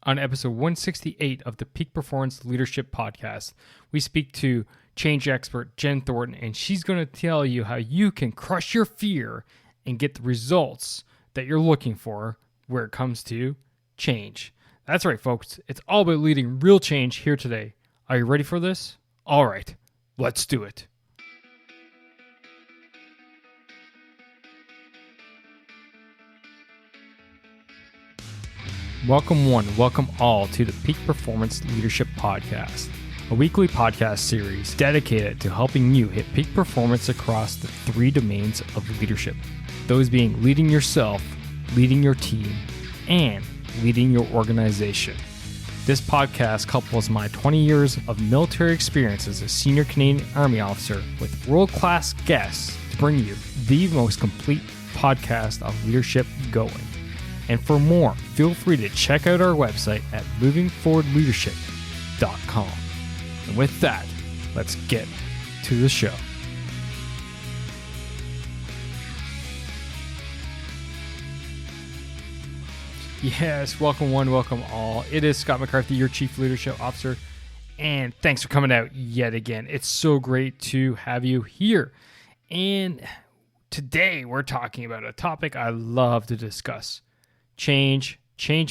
On episode 168 of the Peak Performance Leadership Podcast, we speak to change expert Jen Thornton, and she's going to tell you how you can crush your fear and get the results that you're looking for where it comes to change. That's right, folks. It's all about leading real change here today. Are you ready for this? All right, let's do it. Welcome one, welcome all to the Peak Performance Leadership Podcast, a weekly podcast series dedicated to helping you hit peak performance across the three domains of leadership. Those being leading yourself, leading your team, and leading your organization. This podcast couples my 20 years of military experience as a senior Canadian Army officer with world-class guests to bring you the most complete podcast of leadership going. And for more, feel free to check out our website at movingforwardleadership.com. And with that, let's get to the show. Yes, welcome one, welcome all. It is Scott McCarthy, your Chief Leadership Officer, and thanks for coming out yet again. It's so great to have you here. And today we're talking about a topic I love to discuss. Change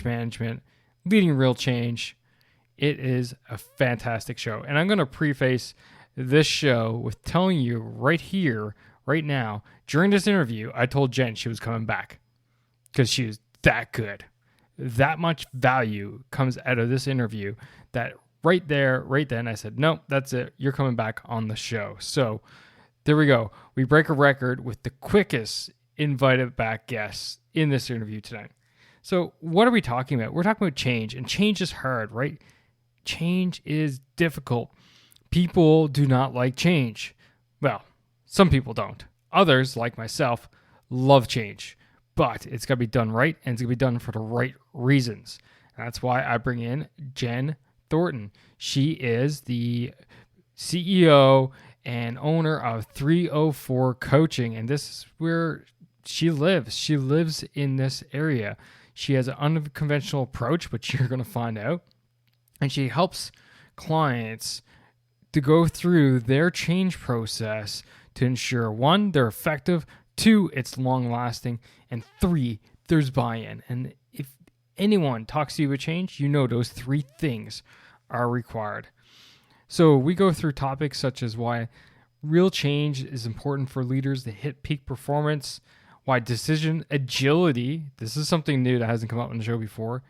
management, leading real change. It is a fantastic show. And I'm going to preface this show with telling you right here, right now, during this interview, I told Jen she was coming back because she was that good. That much value comes out of this interview that right there, right then, I said, no, that's it. You're coming back on the show. So there we go. We break a record with the quickest invited back guests in this interview tonight. So what are we talking about? We're talking about change, and change is hard, right? Change is difficult. People do not like change. Well, some people don't. Others, like myself, love change, but it's got to be done right, and it's going to be done for the right reasons. And that's why I bring in Jen Thornton. She is the CEO and owner of 304 Coaching, and this is where she lives. She lives in this area. She has an unconventional approach, which you're going to find out. And she helps clients to go through their change process to ensure, one, they're effective, two, it's long-lasting, and three, there's buy-in. And if anyone talks to you about change, you know those three things are required. So we go through topics such as why real change is important for leaders to hit peak performance, why decision agility, this is something new that hasn't come up on the show before,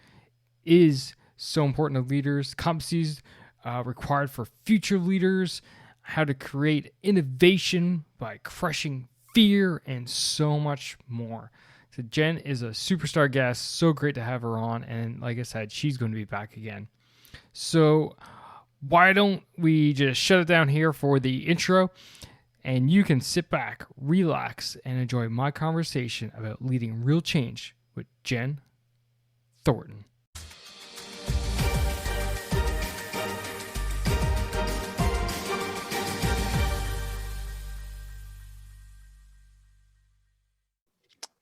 is so important to leaders, competencies required for future leaders, how to create innovation by crushing fear, and so much more. So Jen is a superstar guest. So great to have her on. And like I said, she's going to be back again. So why don't we just shut it down here for the intro? And you can sit back, relax, and enjoy my conversation about leading real change with Jen Thornton.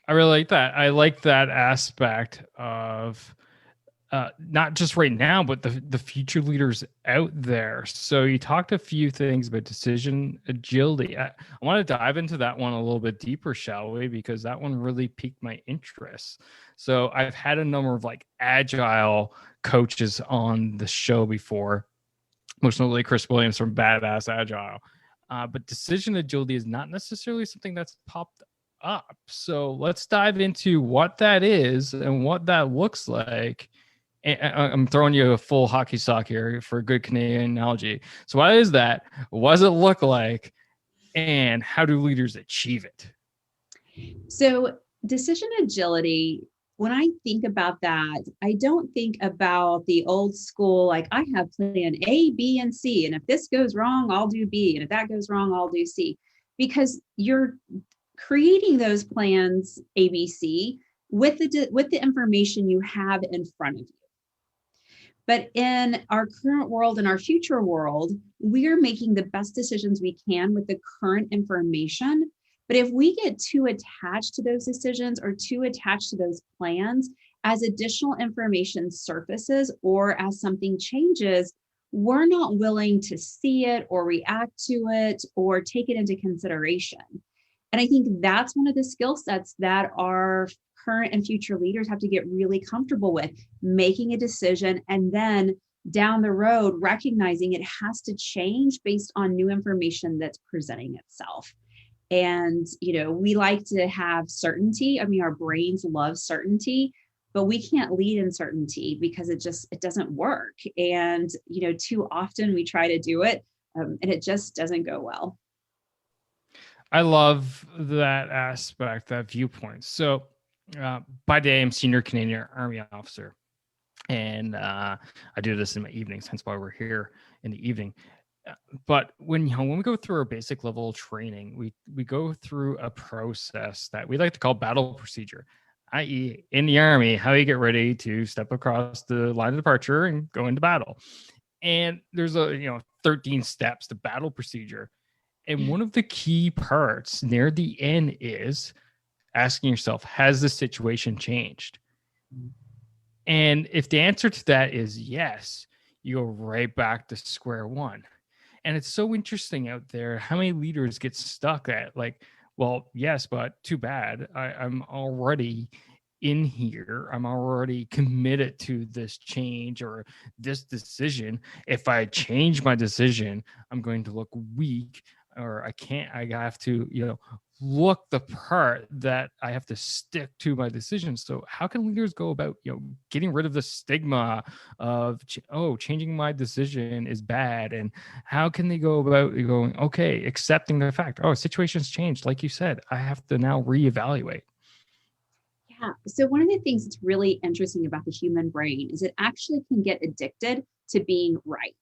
I really like that. I like that aspect of not just right now, but the future leaders out there. So you talked a few things about decision agility. I want to dive into that one a little bit deeper, shall we? Because that one really piqued my interest. So I've had a number of like agile coaches on the show before, most notably Chris Williams from Badass Agile. But decision agility is not necessarily something that's popped up. So let's dive into what that is and what that looks like. I'm throwing you a full hockey sock here for a good Canadian analogy. So what is that? What does it look like? And how do leaders achieve it? So decision agility, when I think about that, I don't think about the old school, like I have plan A, B, and C. And if this goes wrong, I'll do B. And if that goes wrong, I'll do C. Because you're creating those plans, A, B, C, with the information you have in front of you. But in our current world and our future world, we're making the best decisions we can with the current information. But if we get too attached to those decisions or too attached to those plans, as additional information surfaces or as something changes, we're not willing to see it or react to it or take it into consideration. And I think that's one of the skill sets that our current and future leaders have to get really comfortable with, making a decision and then down the road recognizing it has to change based on new information that's presenting itself. And, we like to have certainty. I mean, our brains love certainty, but we can't lead in certainty because it doesn't work. And, too often we try to do it, and it just doesn't go well. I love that aspect, that viewpoint. So by day, I'm senior Canadian Army officer. And I do this in my evenings, hence why we're here in the evening. But when we go through our basic level training, we go through a process that we like to call battle procedure, i.e., in the Army, how you get ready to step across the line of departure and go into battle. And there's 13 steps to battle procedure. And one of the key parts near the end is asking yourself, has the situation changed? And if the answer to that is yes, you go right back to square one. And it's so interesting out there how many leaders get stuck at like, well, yes, but too bad. I'm already in here. I'm already committed to this change or this decision. If I change my decision, I'm going to look weak, or I have to, look the part that I have to stick to my decision. So how can leaders go about, getting rid of the stigma of, changing my decision is bad? And how can they go about going, okay, accepting the fact, situation's changed. Like you said, I have to now reevaluate. Yeah. So one of the things that's really interesting about the human brain is it actually can get addicted to being right.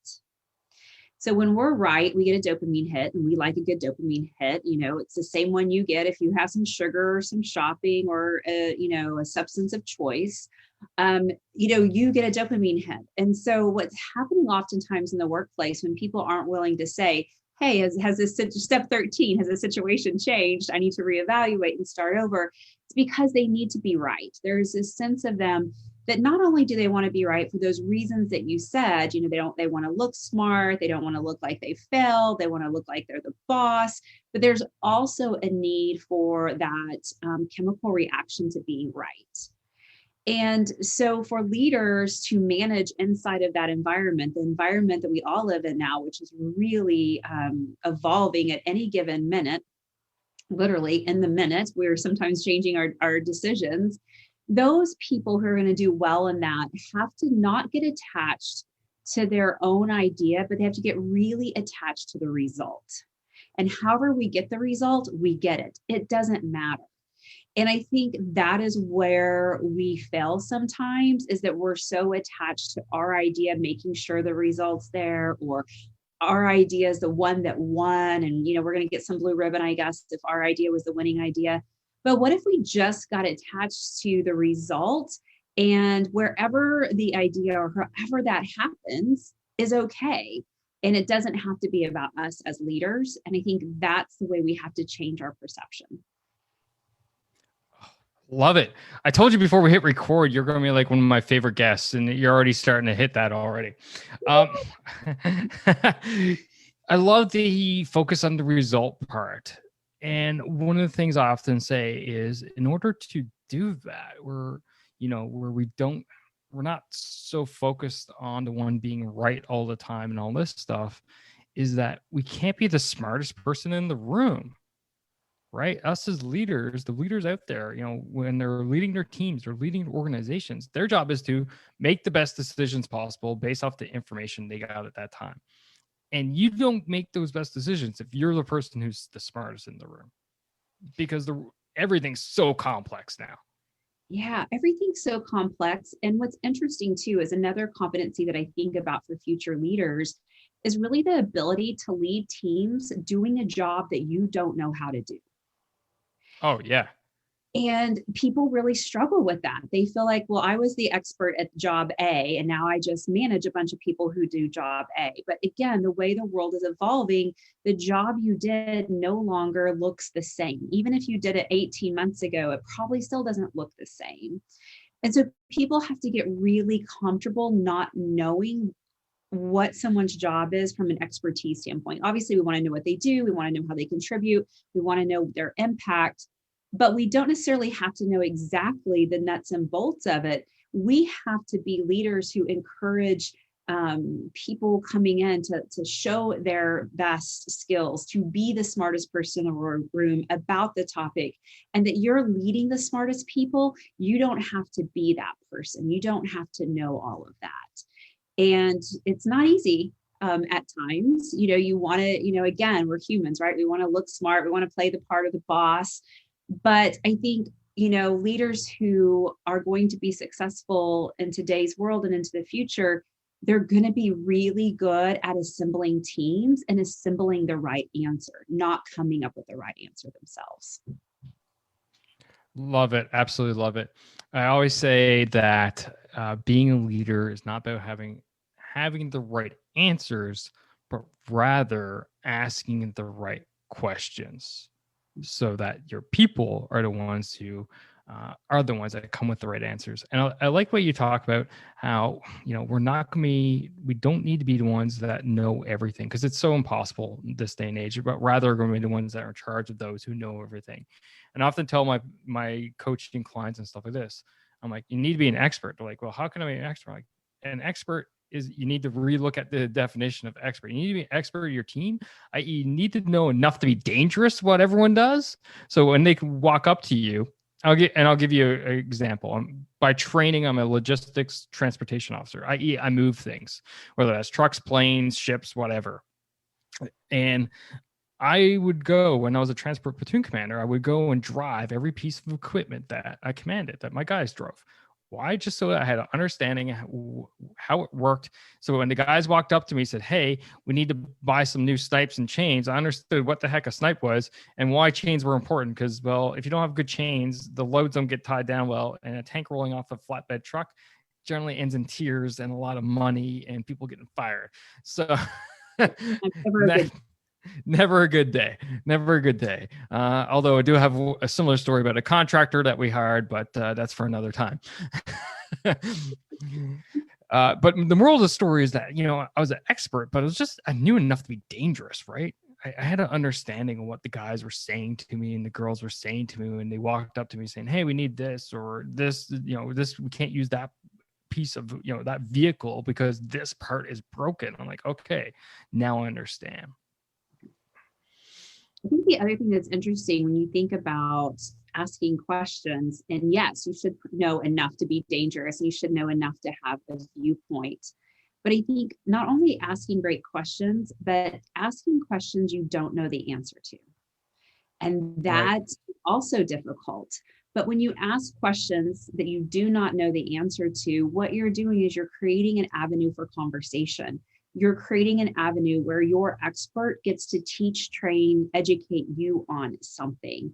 So when we're right, we get a dopamine hit, and we like a good dopamine hit. It's the same one you get if you have some sugar or some shopping or, a substance of choice. You get a dopamine hit. And so what's happening oftentimes in the workplace when people aren't willing to say, hey, has this step 13, has the situation changed? I need to reevaluate and start over. It's because they need to be right. There's this sense of them that not only do they want to be right for those reasons that you said, they want to look smart, they don't want to look like they failed, they want to look like they're the boss, but there's also a need for that chemical reaction to being right. And so for leaders to manage inside of that environment, the environment that we all live in now, which is really evolving at any given minute, literally in the minute, we're sometimes changing our decisions. Those people who are going to do well in that have to not get attached to their own idea, but they have to get really attached to the result. And however we get the result, we get it. It doesn't matter. And I think that is where we fail sometimes, is that we're so attached to our idea, making sure the result's there, or our idea is the one that won. And, we're going to get some blue ribbon, I guess, if our idea was the winning idea. But what if we just got attached to the result, and wherever the idea or however that happens is okay. And it doesn't have to be about us as leaders. And I think that's the way we have to change our perception. Love it. I told you before we hit record, you're going to be like one of my favorite guests, and you're already starting to hit that already. I love the focus on the result part. And one of the things I often say is, in order to do that, we're not so focused on the one being right all the time and all this stuff, is that we can't be the smartest person in the room, right? Us as leaders, the leaders out there, when they're leading their teams or leading organizations, their job is to make the best decisions possible based off the information they got at that time. And you don't make those best decisions if you're the person who's the smartest in the room, because everything's so complex now. Yeah, everything's so complex. And what's interesting too is another competency that I think about for future leaders is really the ability to lead teams doing a job that you don't know how to do. Oh, yeah. And people really struggle with that. They feel like, well, I was the expert at job A, and now I just manage a bunch of people who do job A. But again, the way the world is evolving, the job you did no longer looks the same. Even if you did it 18 months ago, it probably still doesn't look the same. And so people have to get really comfortable not knowing what someone's job is from an expertise standpoint. Obviously, we want to know what they do, we want to know how they contribute, we want to know their impact, but we don't necessarily have to know exactly the nuts and bolts of it. We have to be leaders who encourage people coming in to show their best skills, to be the smartest person in the room about the topic, and that you're leading the smartest people. You don't have to be that person. You don't have to know all of that. And it's not easy at times. You want to, again, we're humans, right? We want to look smart. We want to play the part of the boss. But I think, leaders who are going to be successful in today's world and into the future, they're going to be really good at assembling teams and assembling the right answer, not coming up with the right answer themselves. Love it. Absolutely love it. I always say that being a leader is not about having the right answers, but rather asking the right questions, so that your people are the ones who that come with the right answers. And I like what you talk about, how we don't need to be the ones that know everything, because it's so impossible in this day and age, but rather going to be the ones that are in charge of those who know everything. And I often tell my coaching clients and stuff like this, I'm like, you need to be an expert. They're like, well, how can I be an expert? Like, an expert is, you need to relook at the definition of expert. You need to be an expert of your team, i.e., you need to know enough to be dangerous, what everyone does. So when they can walk up to you, I'll give you an example. By training, I'm a logistics transportation officer, i.e., I move things, whether that's trucks, planes, ships, whatever. And I would go, when I was a transport platoon commander, I would go and drive every piece of equipment that I commanded, that my guys drove. Why? Just so that I had an understanding how it worked. So when the guys walked up to me and said, hey, we need to buy some new snipes and chains, I understood what the heck a snipe was and why chains were important. Because, well, if you don't have good chains, the loads don't get tied down well. And a tank rolling off a flatbed truck generally ends in tears and a lot of money and people getting fired. So never a good day. Never a good day. Although I do have a similar story about a contractor that we hired, but that's for another time. But the moral of the story is that, I was an expert, but I knew enough to be dangerous, right? I had an understanding of what the guys were saying to me and the girls were saying to me when they walked up to me saying, hey, we need this or this, this, we can't use that piece of, that vehicle because this part is broken. I'm like, okay, now I understand. I think the other thing that's interesting when you think about asking questions, and yes, you should know enough to be dangerous, and you should know enough to have a viewpoint. But I think not only asking great questions, but asking questions you don't know the answer to. And that's also difficult. But when you ask questions that you do not know the answer to, what you're doing is you're creating an avenue for conversation. You're creating an avenue where your expert gets to teach, train, educate you on something.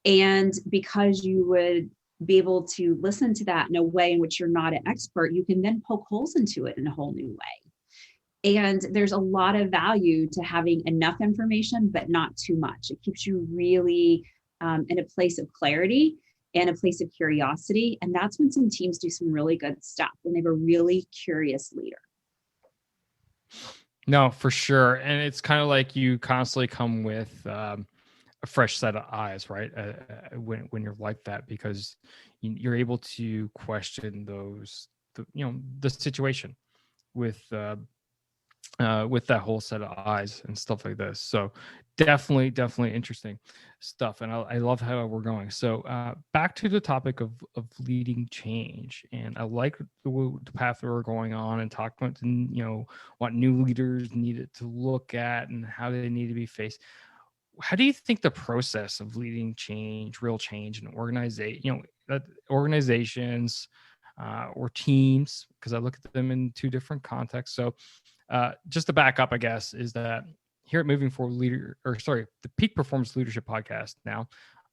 And because you would be able to listen to that in a way in which you're not an expert, you can then poke holes into it in a whole new way. And there's a lot of value to having enough information, but not too much. It keeps you really in a place of clarity and a place of curiosity. And that's when some teams do some really good stuff, when they have a really curious leader. No, for sure. And it's kind of like you constantly come with a fresh set of eyes, right? When you're like that, because you're able to question the situation with that whole set of eyes and stuff like this. So definitely interesting stuff. And I love how we're going. So back to the topic of leading change. And I like the path that we're going on and talking about, what new leaders needed to look at and how they need to be faced. How do you think the process of leading change, real change, and organizations or teams, because I look at them in two different contexts. So just to back up, I guess, is that here at Moving Forward the Peak Performance Leadership Podcast, now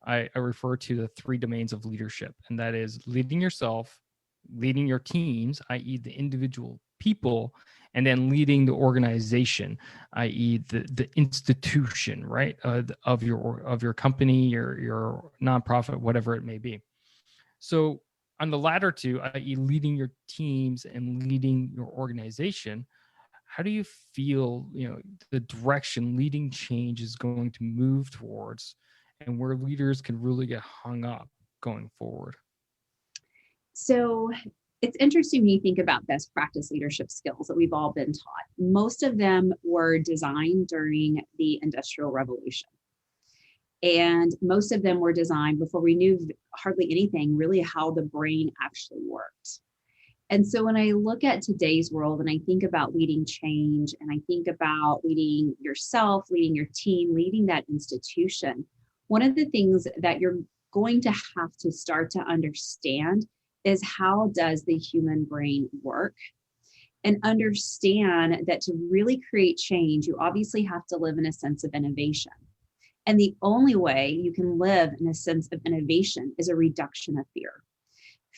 I refer to the three domains of leadership, and that is leading yourself, leading your teams, i.e. the individual people, and then leading the organization, i.e. the institution, right, of your company, your nonprofit, whatever it may be. So On the latter two, i.e., leading your teams and leading your organization, how do you feel, the direction leading change is going to move towards, and where leaders can really get hung up going forward? So it's interesting when you think about best practice leadership skills that we've all been taught. Most of them were designed during the Industrial Revolution. And most of them were designed before we knew hardly anything really how the brain actually worked. And so when I look at today's world and I think about leading change and I think about leading yourself, leading your team, leading that institution, one of the things that you're going to have to start to understand is how does the human brain work? And understand that to really create change, you obviously have to live in a sense of innovation. And the only way you can live in a sense of innovation is a reduction of fear.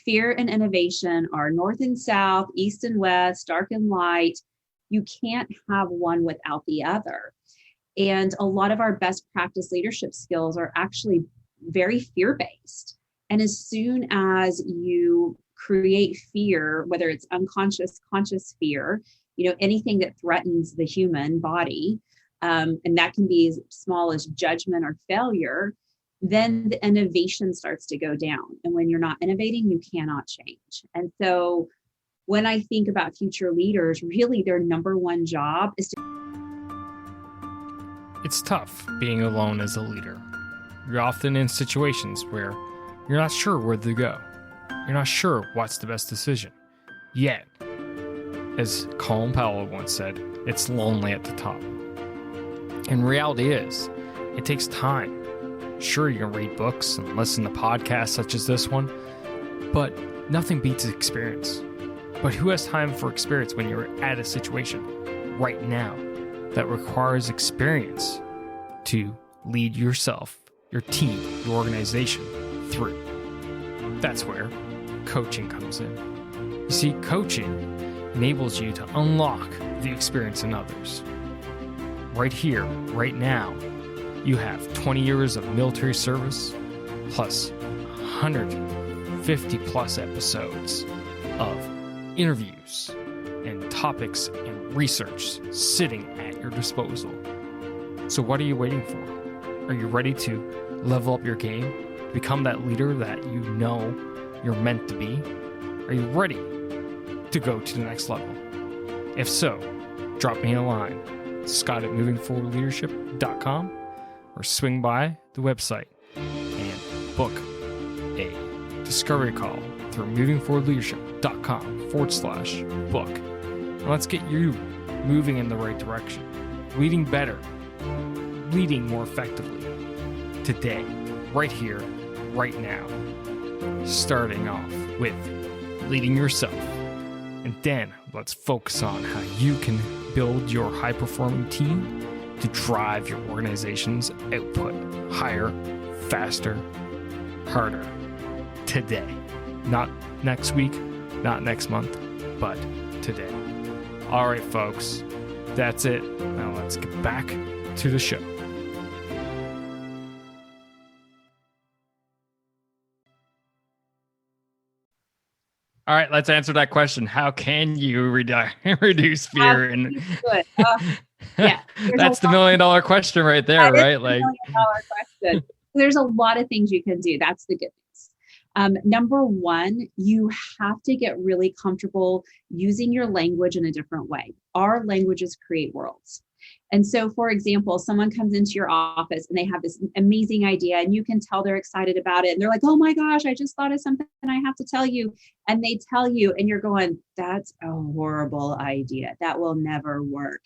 Fear and innovation are north and south, east and west, dark and light. You can't have one without the other. And a lot of our best practice leadership skills are actually very fear-based. And as soon as you create fear, whether it's unconscious, conscious fear, anything that threatens the human body, and that can be as small as judgment or failure, then the innovation starts to go down. And when you're not innovating, you cannot change. And so when I think about future leaders, really their number one job is to... It's tough being alone as a leader. You're often in situations where you're not sure where to go. You're not sure what's the best decision. Yet, as Colin Powell once said, it's lonely at the top. And reality is, it takes time. Sure, you can read books and listen to podcasts such as this one, but nothing beats experience. But who has time for experience when you're at a situation right now that requires experience to lead yourself, your team, your organization through? That's where coaching comes in. You see, coaching enables you to unlock the experience in others. Right here, right now, you have 20 years of military service, plus 150 plus episodes of interviews and topics and research sitting at your disposal. So what are you waiting for? Are you ready to level up your game, become that leader that you know you're meant to be? Are you ready to go to the next level? If so, drop me a line, scott@movingforwardleadership.com, or swing by the website and book a discovery call through movingforwardleadership.com/book. And let's get you moving in the right direction, leading better, leading more effectively today, right here, right now. Starting off with leading yourself. And then let's focus on how you can build your high-performing team to drive your organization's output higher, faster, harder today. Not next week, not next month, but today. All right, folks, that's it. Now let's get back to the show. All right, let's answer that question. How can you reduce fear? And yeah, that's the $1 million question right there, right? Like $1 million question. There's a lot of things you can do. That's the good news. Number one, you have to get really comfortable using your language in a different way. Our languages create worlds. And so, for example, someone comes into your office and they have this amazing idea and you can tell they're excited about it. And they're like, oh my gosh, I just thought of something I have to tell you. And they tell you and you're going, that's a horrible idea. That will never work.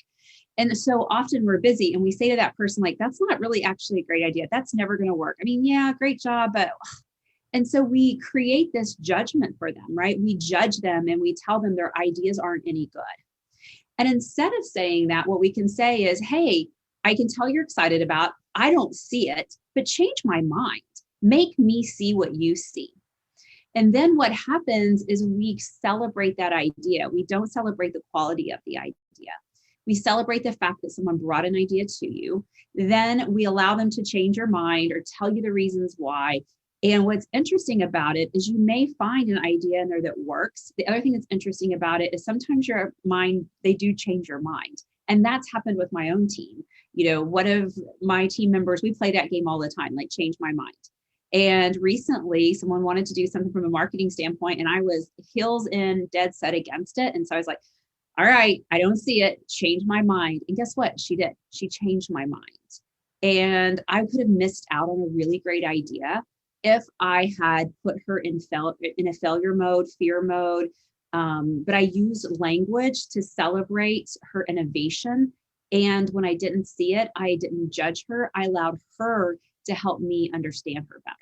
And so often we're busy and we say to that person, like, that's not really actually a great idea. That's never going to work. I mean, yeah, great job, but... And so we create this judgment for them, right? We judge them and we tell them their ideas aren't any good. And instead of saying that, what we can say is, hey, I can tell you're excited about, I don't see it, but change my mind. Make me see what you see. And then what happens is we celebrate that idea. We don't celebrate the quality of the idea. We celebrate the fact that someone brought an idea to you. Then we allow them to change your mind or tell you the reasons why. And what's interesting about it is you may find an idea in there that works. The other thing that's interesting about it is sometimes your mind, they do change your mind. And that's happened with my own team. One of my team members, we play that game all the time, like change my mind. And recently someone wanted to do something from a marketing standpoint, and I was heels in, dead set against it. And so I was like, all right, I don't see it, change my mind. And guess what? She did. She changed my mind. And I could have missed out on a really great idea if I had put her in a failure mode, fear mode. But I used language to celebrate her innovation. And when I didn't see it, I didn't judge her. I allowed her to help me understand her better.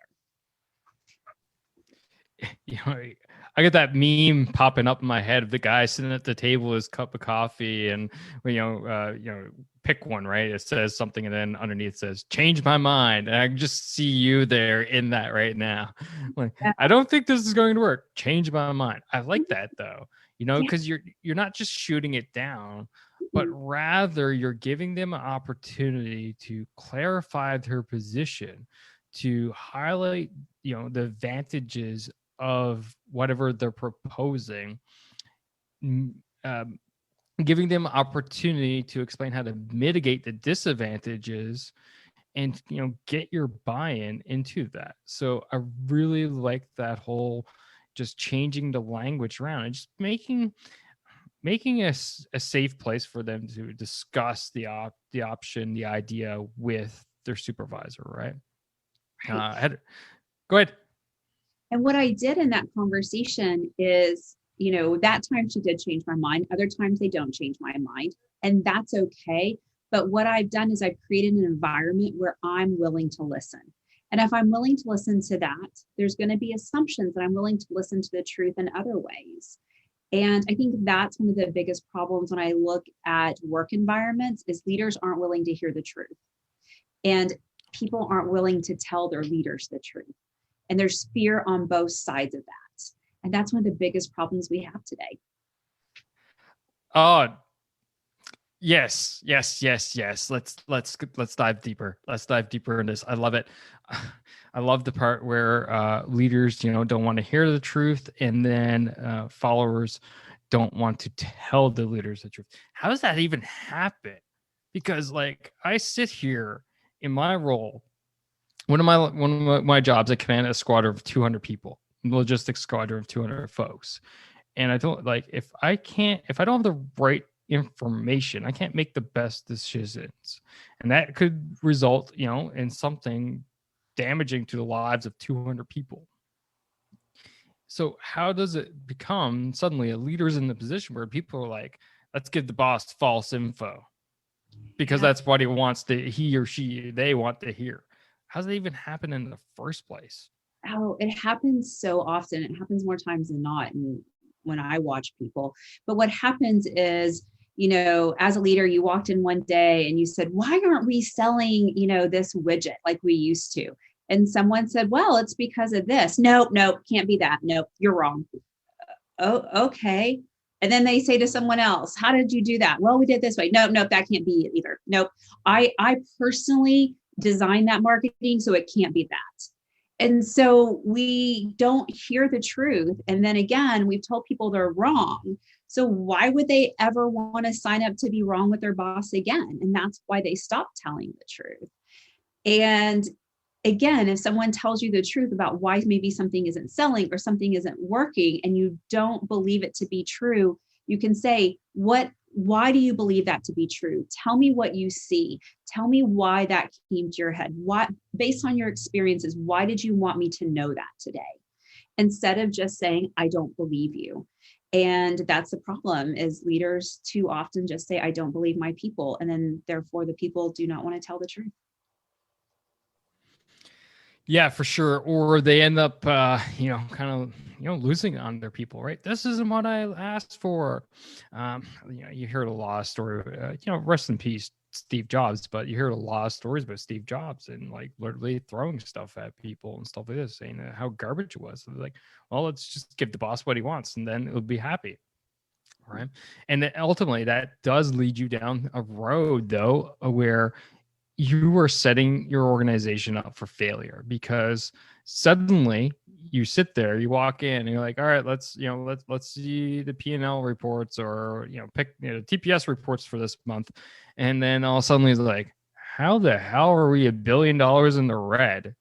I get that meme popping up in my head of the guy sitting at the table with his cup of coffee, and pick one, right? It says something, and then underneath says "change my mind," and I just see you there in that right now. Like, Yeah. I don't think this is going to work. Change my mind. I like that though, because you're not just shooting it down, but rather you're giving them an opportunity to clarify their position, to highlight the advantages of whatever they're proposing, giving them opportunity to explain how to mitigate the disadvantages, and get your buy-in into that. So I really like that whole just changing the language around and just making a safe place for them to discuss the option, the idea with their supervisor, right? Right. Go ahead. And what I did in that conversation is, that time she did change my mind. Other times they don't change my mind, and that's okay. But what I've done is I've created an environment where I'm willing to listen. And if I'm willing to listen to that, there's going to be assumptions that I'm willing to listen to the truth in other ways. And I think that's one of the biggest problems when I look at work environments is leaders aren't willing to hear the truth. And people aren't willing to tell their leaders the truth. And there's fear on both sides of that. And that's one of the biggest problems we have today. Oh, yes. Let's dive deeper. Let's dive deeper in this. I love it. I love the part where leaders, don't want to hear the truth, and then followers don't want to tell the leaders the truth. How does that even happen? Because I sit here in my role. One of my jobs, I command a squadron of 200 people, logistics squadron of 200 folks. And I don't if I don't have the right information, I can't make the best decisions. And that could result, in something damaging to the lives of 200 people. So how does it become suddenly a leader's in the position where people are like, let's give the boss false info because that's what he or she, they want to hear? How does that even happen in the first place? Oh, it happens so often. It happens more times than not. And when I watch people, but what happens is, as a leader, you walked in one day and you said, why aren't we selling, this widget like we used to? And someone said, well, it's because of this. Nope, can't be that. Nope, you're wrong. Oh, okay. And then they say to someone else, how did you do that? Well, we did this way. Nope, that can't be it either. Nope. I personally designed that marketing, so it can't be that. And so we don't hear the truth. And then again, we've told people they're wrong. So why would they ever want to sign up to be wrong with their boss again? And that's why they stop telling the truth. And again, if someone tells you the truth about why maybe something isn't selling or something isn't working and you don't believe it to be true, you can say, why do you believe that to be true? Tell me what you see. Tell me why that came to your head. What, based on your experiences, why did you want me to know that today? Instead of just saying, I don't believe you. And that's the problem, is leaders too often just say, I don't believe my people. And then therefore the people do not want to tell the truth. Yeah, for sure. Or they end up, losing on their people, right? This isn't what I asked for. You heard a lot of stories, rest in peace, Steve Jobs, but you heard a lot of stories about Steve Jobs and literally throwing stuff at people and stuff like this, saying how garbage it was. So they're like, well, let's just give the boss what he wants and then it'll be happy. Right. And then ultimately that does lead you down a road though, where you are setting your organization up for failure, because suddenly you sit there, you walk in and you're like, all right, let's see the P&L reports, or pick TPS reports for this month. And then all of a sudden he's like, how the hell are we $1 billion in the red?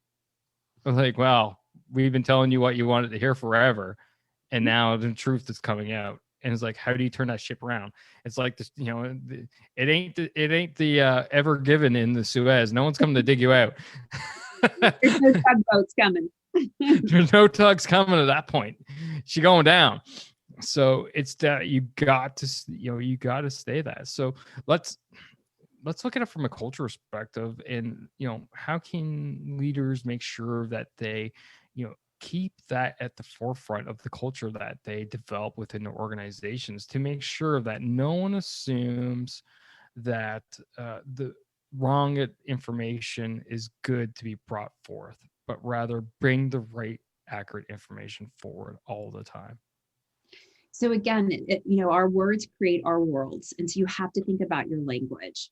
I was like, well, we've been telling you what you wanted to hear forever, and now the truth is coming out. And it's like, how do you turn that ship around? It's like this, it ain't the Ever Given in the Suez. No one's coming to dig you out. There's no tugboats coming. There's no tugs coming at that point. She's going down. So it's that you got to stay that. So let's look at it from a culture perspective, and how can leaders make sure that they keep that at the forefront of the culture that they develop within their organizations, to make sure that no one assumes that the wrong information is good to be brought forth, but rather bring the right, accurate information forward all the time. So again, our words create our worlds. And so you have to think about your language.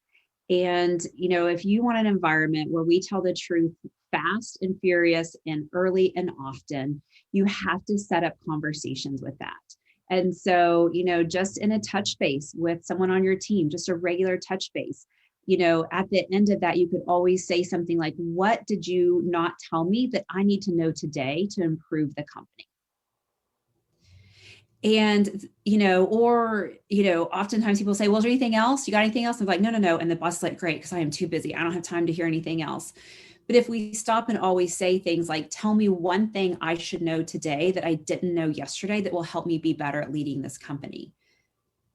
And, if you want an environment where we tell the truth fast and furious and early and often, you have to set up conversations with that. And so, just in a touch base with someone on your team, just a regular touch base, at the end of that, you could always say something like, what did you not tell me that I need to know today to improve the company? And, oftentimes people say, well, is there anything else? You got anything else? I'm like, no. And the boss is like, great, because I am too busy. I don't have time to hear anything else. But if we stop and always say things like, tell me one thing I should know today that I didn't know yesterday that will help me be better at leading this company,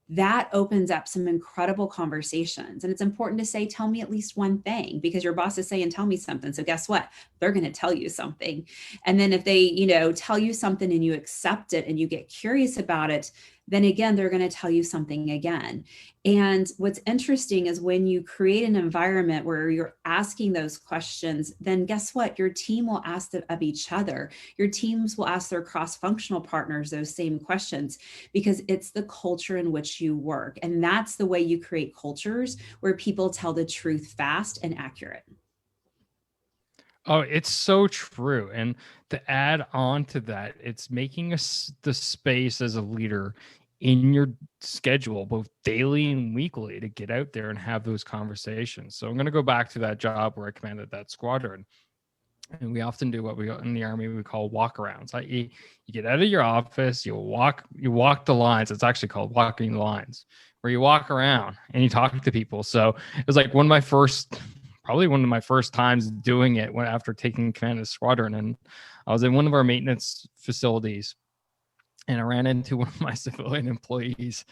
that opens up some incredible conversations. And it's important to say, tell me at least one thing, because your boss is saying, tell me something. So guess what? They're going to tell you something. And then if they, tell you something and you accept it and you get curious about it, then again, they're going to tell you something again. And what's interesting is when you create an environment where you're asking those questions, then guess what? Your team will ask them of each other. Your teams will ask their cross-functional partners those same questions, because it's the culture in which you work. And that's the way you create cultures where people tell the truth fast and accurate. Oh, it's so true. And to add on to that, it's making the space as a leader in your schedule, both daily and weekly, to get out there and have those conversations. So I'm going to go back to that job where I commanded that squadron. And we often do what we in the Army we call walkarounds. You get out of your office, you walk the lines. It's actually called walking the lines, where you walk around and you talk to people. So it was like probably one of my first times doing it after taking command of the squadron. And I was in one of our maintenance facilities, and I ran into one of my civilian employees.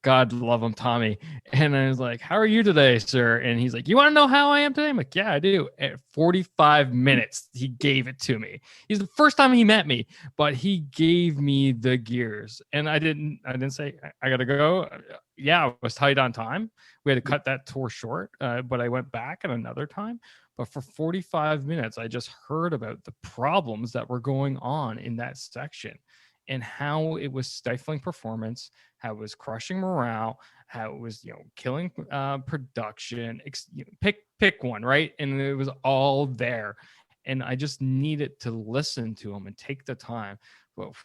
God love him, Tommy. And I was like, how are you today, sir? And he's like, you want to know how I am today? I'm like, yeah, I do. At 45 minutes, he gave it to me. He's the first time he met me, but he gave me the gears. And I didn't say, I got to go. Yeah, I was tight on time. We had to cut that tour short, but I went back at another time. But for 45 minutes, I just heard about the problems that were going on in that section, and how it was stifling performance, how it was crushing morale, how it was, killing production. Pick one, right? And it was all there. And I just needed to listen to him and take the time. Well,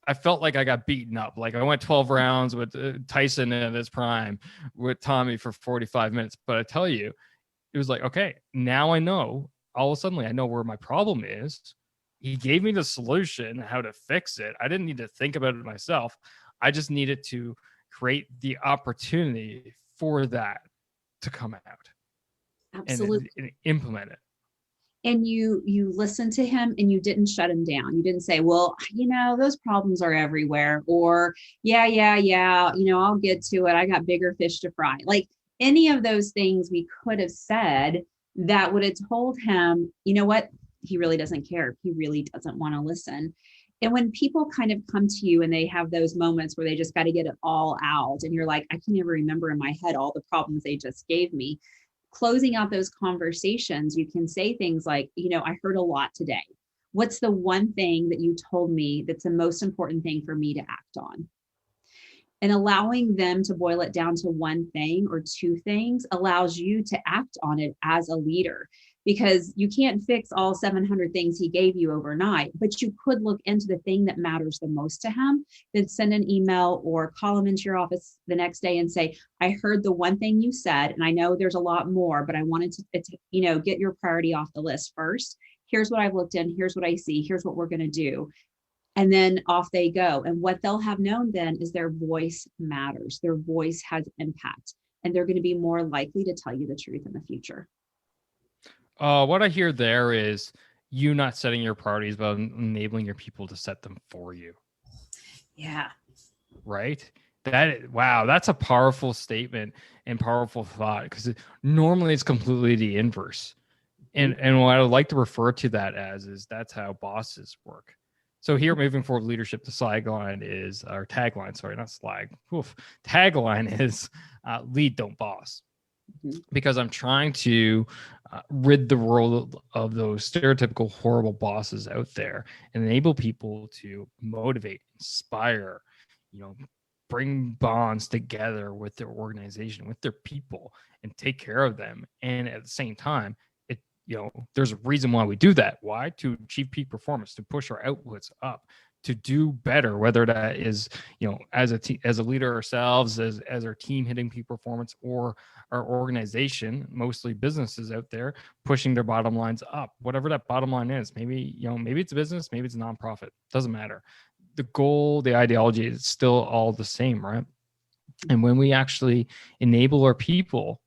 I felt like I got beaten up. Like I went 12 rounds with Tyson at his prime with Tommy for 45 minutes. But I tell you, it was like, okay, now I know. All of a sudden, I know where my problem is. He gave me the solution, how to fix it. I didn't need to think about it myself. I just needed to create the opportunity for that to come out. Absolutely. And implement it. And you listened to him and you didn't shut him down. You didn't say, well, those problems are everywhere, or yeah, I'll get to it. I got bigger fish to fry. Like any of those things we could have said that would have told him, you know what? He really doesn't care. He really doesn't want to listen. And when people kind of come to you and they have those moments where they just got to get it all out, and you're like, I can never remember in my head all the problems they just gave me. Closing out those conversations, you can say things like, I heard a lot today. What's the one thing that you told me that's the most important thing for me to act on? And allowing them to boil it down to one thing or two things allows you to act on it as a leader, because you can't fix all 700 things he gave you overnight, but you could look into the thing that matters the most to him, then send an email or call him into your office the next day and say, I heard the one thing you said, and I know there's a lot more, but I wanted to get your priority off the list first. Here's what I've looked in. Here's what I see. Here's what we're going to do. And then off they go. And what they'll have known then is their voice matters. Their voice has impact, and they're going to be more likely to tell you the truth in the future. What I hear there is you not setting your priorities, but enabling your people to set them for you. Yeah. Right? Wow, that's a powerful statement and powerful thought, because normally it's completely the inverse. And what I would like to refer to that as is that's how bosses work. So here, moving forward, leadership, the tagline is lead, don't boss. Because I'm trying to rid the world of those stereotypical horrible bosses out there and enable people to motivate, inspire, bring bonds together with their organization, with their people, and take care of them. And at the same time, there's a reason why we do that. Why? To achieve peak performance, to push our outputs up, to do better, whether that is, as a leader ourselves, as our team hitting peak performance, or our organization, mostly businesses out there pushing their bottom lines up, whatever that bottom line is. Maybe it's a business, maybe it's a nonprofit, doesn't matter. The goal, the ideology is still all the same, right? And when we actually enable our people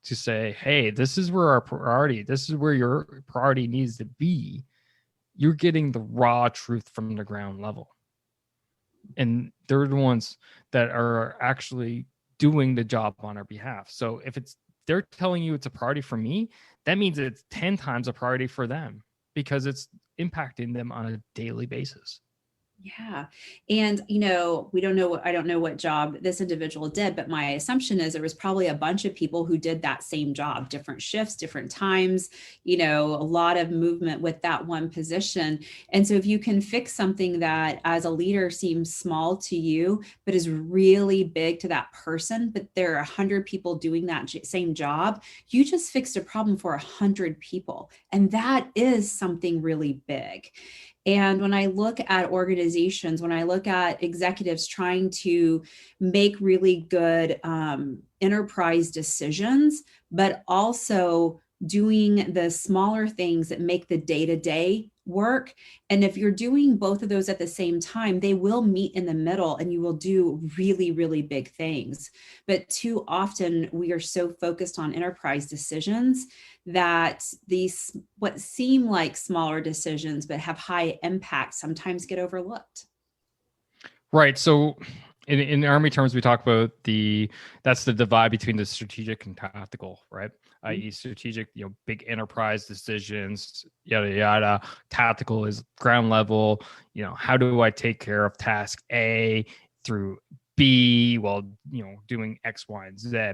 to say, hey, this is where this is where your priority needs to be, you're getting the raw truth from the ground level. And they're the ones that are actually doing the job on our behalf. So if they're telling you it's a priority for me, that means it's 10 times a priority for them, because it's impacting them on a daily basis. Yeah. And, I don't know what job this individual did, but my assumption is there was probably a bunch of people who did that same job, different shifts, different times, a lot of movement with that one position. And so if you can fix something that as a leader seems small to you, but is really big to that person, but there are 100 people doing that same job, you just fixed a problem for 100 people. And that is something really big. And when I look at organizations, when I look at executives trying to make really good enterprise decisions, but also doing the smaller things that make the day-to-day work. And if you're doing both of those at the same time, they will meet in the middle and you will do really, really big things. But too often we are so focused on enterprise decisions that these what seem like smaller decisions but have high impact sometimes get overlooked. Right. So in Army terms, we talk about that's the divide between the strategic and tactical, right? I.e. strategic, big enterprise decisions, yada, yada. Tactical is ground level. How do I take care of task A through B while, doing X, Y, and Z?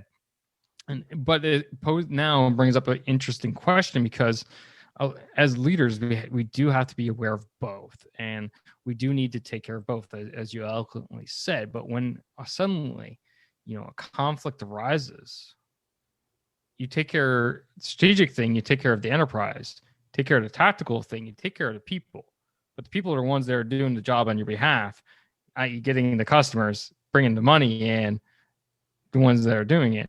But it now brings up an interesting question, because as leaders, we do have to be aware of both, and we do need to take care of both, as you eloquently said. But when suddenly, a conflict arises, you take care of the strategic thing, you take care of the enterprise, take care of the tactical thing, you take care of the people. But the people are the ones that are doing the job on your behalf, i.e. getting the customers, bringing the money in, the ones that are doing it.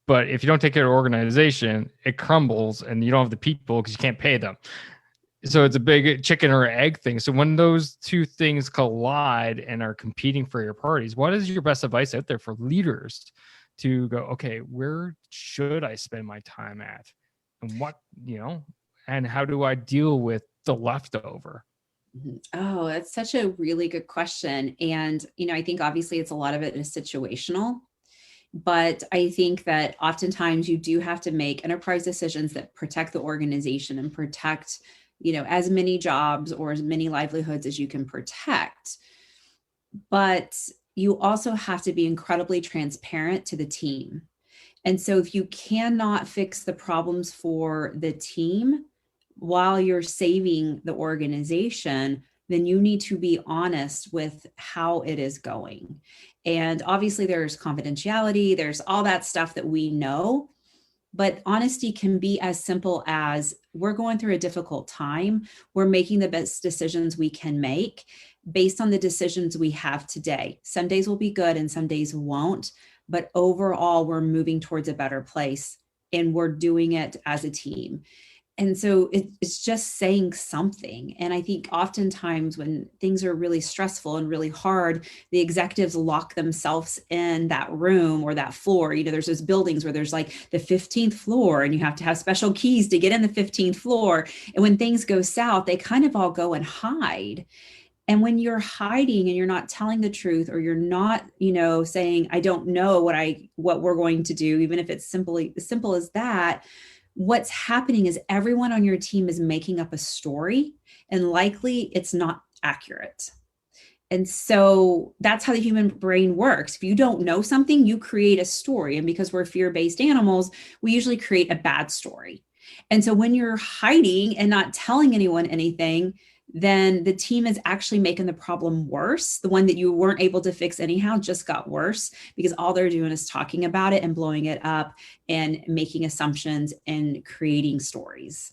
But if you don't take care of the organization, it crumbles and you don't have the people because you can't pay them. So it's a big chicken or egg thing. So when those two things collide and are competing for your priorities, what is your best advice out there for leaders to go, okay, where should I spend my time at? And and how do I deal with the leftover? Oh, that's such a really good question. And, I think obviously it's a lot of it is situational. But I think that oftentimes you do have to make enterprise decisions that protect the organization and protect, as many jobs or as many livelihoods as you can protect. But you also have to be incredibly transparent to the team. And so if you cannot fix the problems for the team while you're saving the organization, then you need to be honest with how it is going. And obviously, there's confidentiality, there's all that stuff that we know. But honesty can be as simple as we're going through a difficult time. We're making the best decisions we can make based on the decisions we have today. Some days will be good and some days won't. But overall, we're moving towards a better place and we're doing it as a team. And so it's just saying something. And I think oftentimes when things are really stressful and really hard, the executives lock themselves in that room or that floor. There's those buildings where there's like the 15th floor and you have to have special keys to get in the 15th floor. And when things go south, they kind of all go and hide. And when you're hiding and you're not telling the truth, or you're not, saying, I don't know what we're going to do, even if it's simply as simple as that, what's happening is everyone on your team is making up a story, and likely it's not accurate. And so that's how the human brain works. If you don't know something, you create a story. And because we're fear-based animals, we usually create a bad story. And so when you're hiding and not telling anyone anything, then the team is actually making the problem worse. The one that you weren't able to fix anyhow just got worse, because all they're doing is talking about it and blowing it up and making assumptions and creating stories.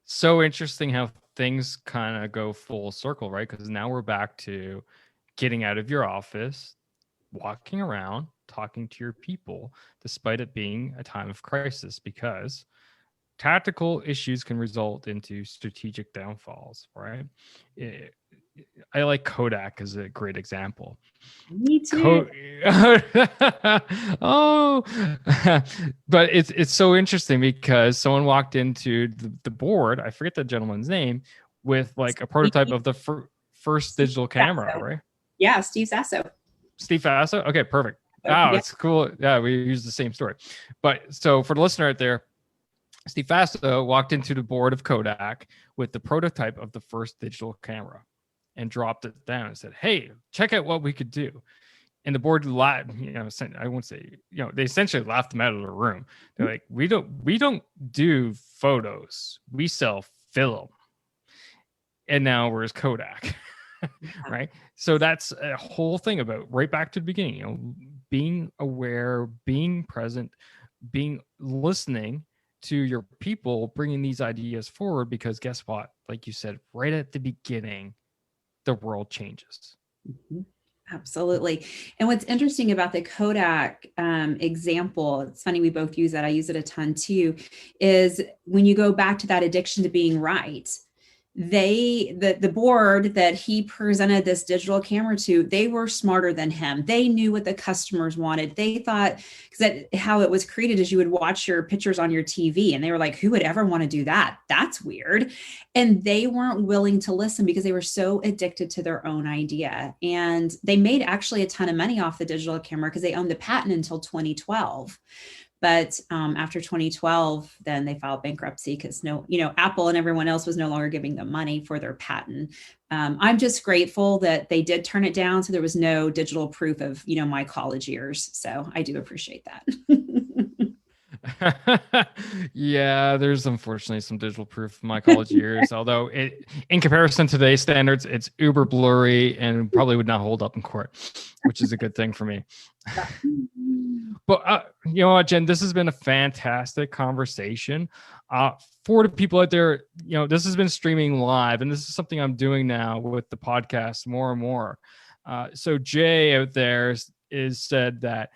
So interesting how things kind of go full circle, right? Because now we're back to getting out of your office, walking around, talking to your people, despite it being a time of crisis, because tactical issues can result into strategic downfalls, right? I like Kodak as a great example. Me too. Oh, but it's so interesting because someone walked into the board, I forget the gentleman's name, with like a prototype of the first digital camera, right? Yeah, Steve Sasso. Steve Sasso? Okay, perfect. Wow, it's cool. Yeah, we use the same story. But so for the listener out there, Steve Sasso walked into the board of Kodak with the prototype of the first digital camera and dropped it down and said, hey, check out what we could do. And the board laughed, I won't say, they essentially laughed him out of the room. They're like, we don't do photos. We sell film. And now where's Kodak? Right? So that's a whole thing about right back to the beginning, being aware, being present, being listening to your people, bringing these ideas forward, because guess what? Like you said, right at the beginning, the world changes. Mm-hmm. Absolutely. And what's interesting about the Kodak example, it's funny, we both use that. I use it a ton too, is when you go back to that addiction to being right, the board that he presented this digital camera to, they were smarter than him. They knew what the customers wanted. They thought, because that how it was created is you would watch your pictures on your TV, and they were like, who would ever want to do that? That's weird. And they weren't willing to listen because they were so addicted to their own idea. And they made actually a ton of money off the digital camera because they owned the patent until 2012. But after 2012, then they filed bankruptcy because Apple and everyone else was no longer giving them money for their patent. I'm just grateful that they did turn it down, so there was no digital proof of my college years. So I do appreciate that. Yeah, there's unfortunately some digital proof of my college years, although in comparison to today's standards, it's uber blurry and probably would not hold up in court, which is a good thing for me. But you know what, Jen, this has been a fantastic conversation. For the people out there, this has been streaming live, and this is something I'm doing now with the podcast more and more. So Jay out there is said that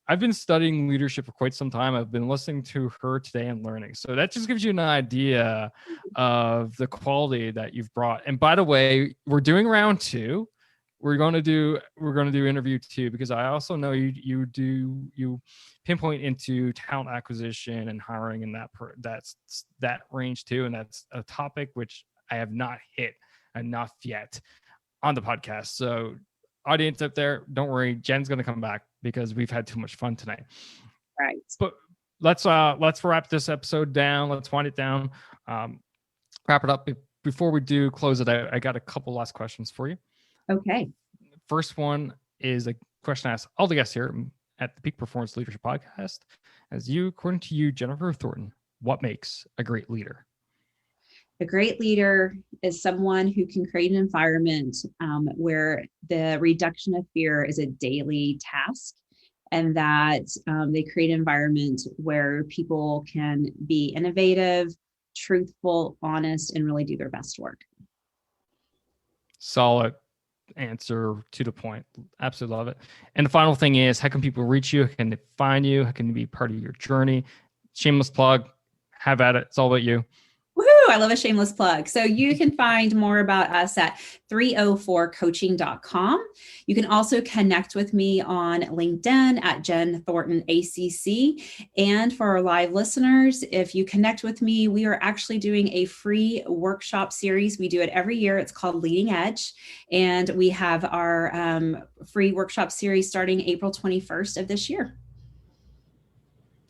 I've been studying leadership for quite some time. I've been listening to her today and learning. So that just gives you an idea of the quality that you've brought. And by the way, we're doing round 2. We're going to do interview 2, because I also know you pinpoint into talent acquisition and hiring, and that range too. And that's a topic which I have not hit enough yet on the podcast. So audience up there, don't worry, Jen's going to come back because we've had too much fun tonight. Right. But let's wrap this episode down. Let's wind it down. Wrap it up. Before we do close it out, I got a couple last questions for you. Okay. First one is a question I ask all the guests here at the Peak Performance Leadership Podcast. According to you, Jennifer Thornton, what makes a great leader? A great leader is someone who can create an environment where the reduction of fear is a daily task, and that they create an environment where people can be innovative, truthful, honest, and really do their best work. Solid answer, to the point. Absolutely love it. And the final thing is, how can people reach you? How can they find you? How can they be part of your journey? Shameless plug. Have at it. It's all about you. Woohoo! I love a shameless plug. So you can find more about us at 304coaching.com. You can also connect with me on LinkedIn at Jen Thornton ACC. And for our live listeners, if you connect with me, we are actually doing a free workshop series. We do it every year. It's called Leading Edge. And we have our free workshop series starting April 21st of this year.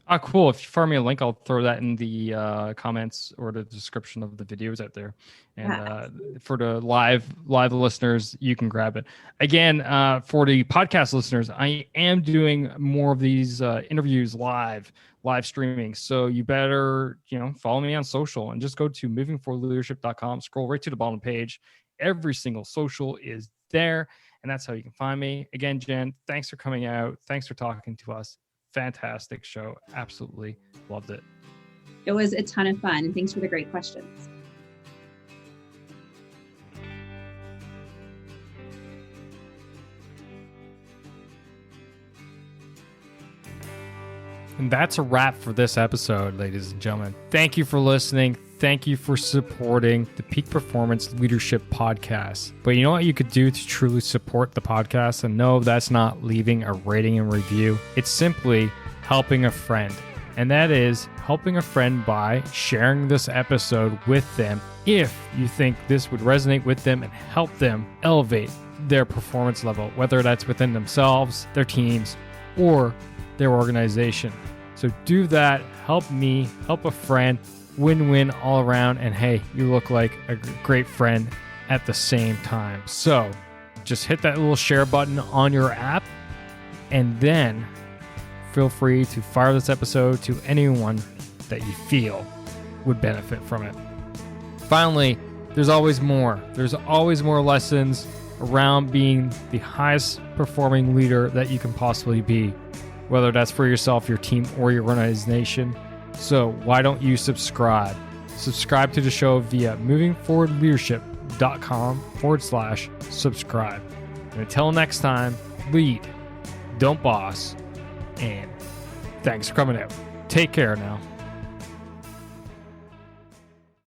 Oh, cool. If you fire me a link, I'll throw that in the comments or the description of the videos out there. And for the live listeners, you can grab it. Again, for the podcast listeners, I am doing more of these interviews live streaming. So you better, follow me on social and just go to movingforleadership.com, scroll right to the bottom page. Every single social is there, and that's how you can find me. Again, Jen, thanks for coming out. Thanks for talking to us. Fantastic show. Absolutely loved it. It was a ton of fun. And thanks for the great questions. And that's a wrap for this episode, ladies and gentlemen. Thank you for listening. Thank you for supporting the Peak Performance Leadership Podcast. But you know what you could do to truly support the podcast? And no, that's not leaving a rating and review. It's simply helping a friend. And that is helping a friend by sharing this episode with them if you think this would resonate with them and help them elevate their performance level, whether that's within themselves, their teams, or their organization. So do that. Help me, help a friend. Win-win all around. And hey, you look like a great friend at the same time. So just hit that little share button on your app, and then feel free to fire this episode to anyone that you feel would benefit from it. Finally, there's always more. There's always more lessons around being the highest performing leader that you can possibly be, whether that's for yourself, your team, or your organization. So why don't you subscribe? Subscribe to the show via movingforwardleadership.com/subscribe. And until next time, lead, don't boss, and thanks for coming out. Take care now.